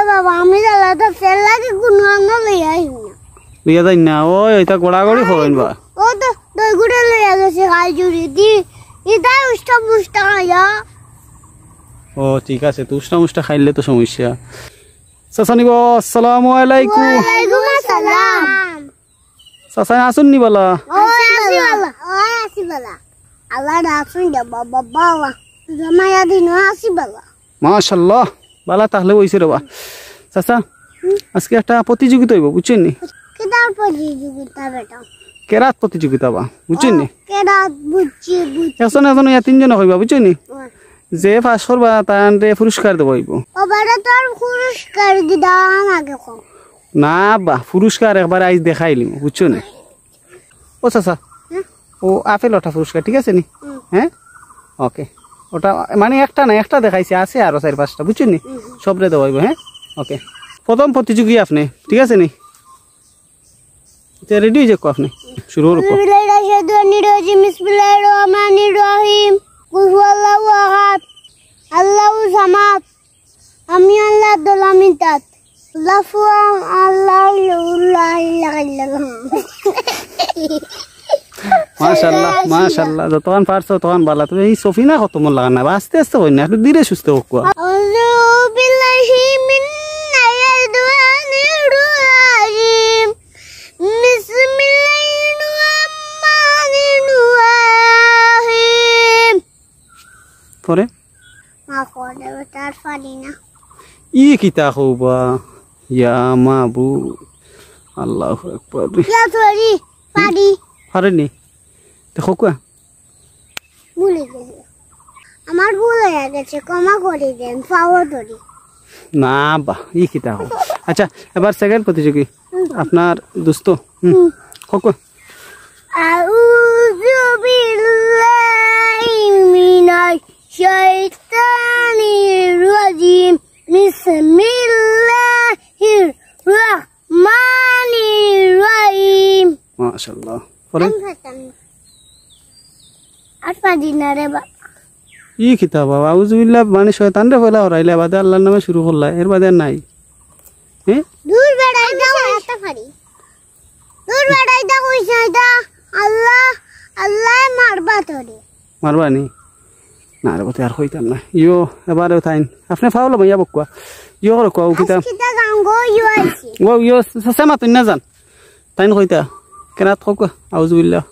বাবা আমি জালা তো ফেল লাগে কোনো আঙ্গ লইয়া আইনা লইয়া যাই না ওই এটা গোড়াগড়ি হইন বা ও তো দই গুড়ে লইয়া গেছে গাই জুড়ি দি ইদা উষ্টা মুষ্টা খাইয়া ও ঠিক আছে তুষ্টা মুষ্টা খাইলে তো সমস্যা চাচা নিব আসসালামু আলাইকুম ওয়ালাইকুম আসসালাম চাচা আসুন নি বলা ওই আসি বালা আল্লাহ রাসুন দে বাবা বাবা জামায়া দিন আসি বালা মাশাআল্লাহ বালা তাহলে হইছে রে বা চাচা আজকে একটা প্রতিযোগিতা হইব বুঝছেন নি কেদার প্রতিযোগিতা বেটা কেরাত প্রতিযোগিতা বা বুঝছেন নি কেদার বুঝছি এখন এখন ইয়া তিনজন হইবা বুঝছেন নি যে পাস করবা তারে পুরস্কার দেব হইব ওবারে তোর পুরস্কার দিদাম আগে কো না বা পুরস্কার একবার আইজ দেখাইলি বুঝছো নি ও চাচা ও আপেল ওটা পুরস্কার ঠিক আছে নি হ্যাঁ ওকে ওটা মানে একটা না একটা দেখাইছে আছে আরো 4-5টা বুঝছেন নি সবরে দেব হইব হ্যাঁ ওকে প্রথম প্রতিযোগী আপনি ঠিক আছে নি রেডি হয়ে যাক আপনি শুরু করো বিসমিল্লাহির রহমানির রহিম কুল হুয়াল্লাহু আহাদ আল্লাহু সামাদ আমি আল্লাহ দলামিন তাত লাফু আল্লাহু লা ইলাহা ইল্লাল্লাহ মাশাআল্লাহ মাশাআল্লাহ যতক্ষণ পারছো তখন ভালো তুমি এই সফিনা কত মন লাগা না আস্তে আস্তে হই না একটু ধীরে সুস্থ হোক আউযু বিল্লাহি মিনাশ শাইতানির রাজিম বিসমিল্লাহির রহমানির রহিম পরে মা কোনে তার পারি না ই কিতা হবা ইয়া মাবু আল্লাহু আকবার ইয়া সরি পারি পারেনি দেখো কোয়া ভুলে গেছি আমার ভুল হয়ে গেছে ক্ষমা করে দেন পাওয়া ধরি না বা ই কিতা হো আচ্ছা এবার সেকেন্ড প্রতিযোগী আপনার দোস্ত কোয়া আউযু বিল্লাহি মিনাশ শাইতানির রাজিম বিসমিল্লাহির রহমানির রহিম মাশাআল্লাহ পরে আর পারি না রে বাবা ই কিতা বাবা আউযুবিল্লাহ মানে শয়তান রে ফেলা হরাইলা বাদে আল্লাহর নামে শুরু করলা এর বাদে আর নাই হ্যাঁ দূর বেড়াই দাও এত পারি দূর বেড়াই দাও কইছে এটা আল্লাহ আল্লাহ মারবা তোরে মারবানি না রে বতে আর হইতাম না ইয়ো এবারে থাইন আপনি ফাউল মাইয়া বকুয়া ইয়ো করো কোয়া কিতা কিতা গাঙ্গো ইউ আইছি ও ইয়ো সামা তুই না জান তাইন কইতা কেনা থক আউযুবিল্লাহ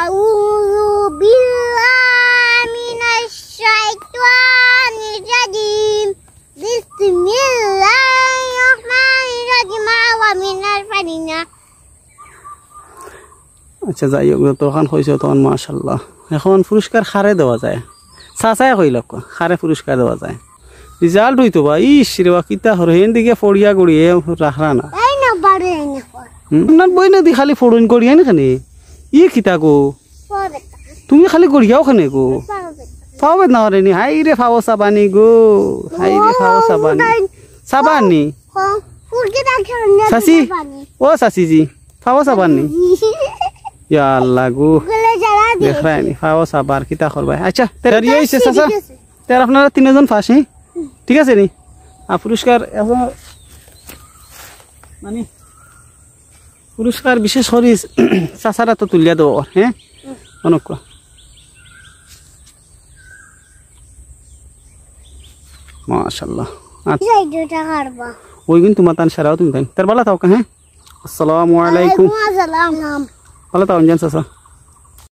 আউযু বিল্লাহি মিনাশ শাইতানির রাজিম বিসমিল্লাহির রহমানির রহিম ওয়া মিনাল ফারিনা আচ্ছা যাই হোক তখন কইছো তখন মাশাআল্লাহ এখন পুরস্কার খারে দেওয়া যায় চাচাই কইল খারে পুরস্কার দেওয়া যায় রেজাল্ট হইতো বা ইস রে বা কিতা হর হেন দিকে ফড়িয়া গড়িয়ে রাখরা না এই না বারে না না বই না দি খালি ফড়ুন করিয়া না খানে ই কিতা গো পরে তুমি খালি গড়িয়াও খানে গো পাবে পাবে না রে নি হাই রে ফাও সাবানি গো হাই রে ফাও সাবানি সাবানি ফুলকে দেখো না সাসি ও সাসি জি ফাও সাবানি ইয়া আল্লাহ গো গলে জ্বালা দে দেখ রানি ফাও সাবার কিতা করবা আচ্ছা তেরা রিয়া হইছে চাচা তেরা আপনারা তিনজন ফাঁস ঠিক আছে নি আর পুরস্কার এখন মানে পুরস্কার বিশেষ করে চাচারা তো তুলিয়া দেব হ্যাঁ অনেক মাশাআল্লাহ আচ্ছা দুটা করবা ওই কিন্তু মাতান সারাও তুমি তাই তার ভালো থাও হ্যাঁ আসসালামু আলাইকুম আসসালাম ভালো থাও জান চাচা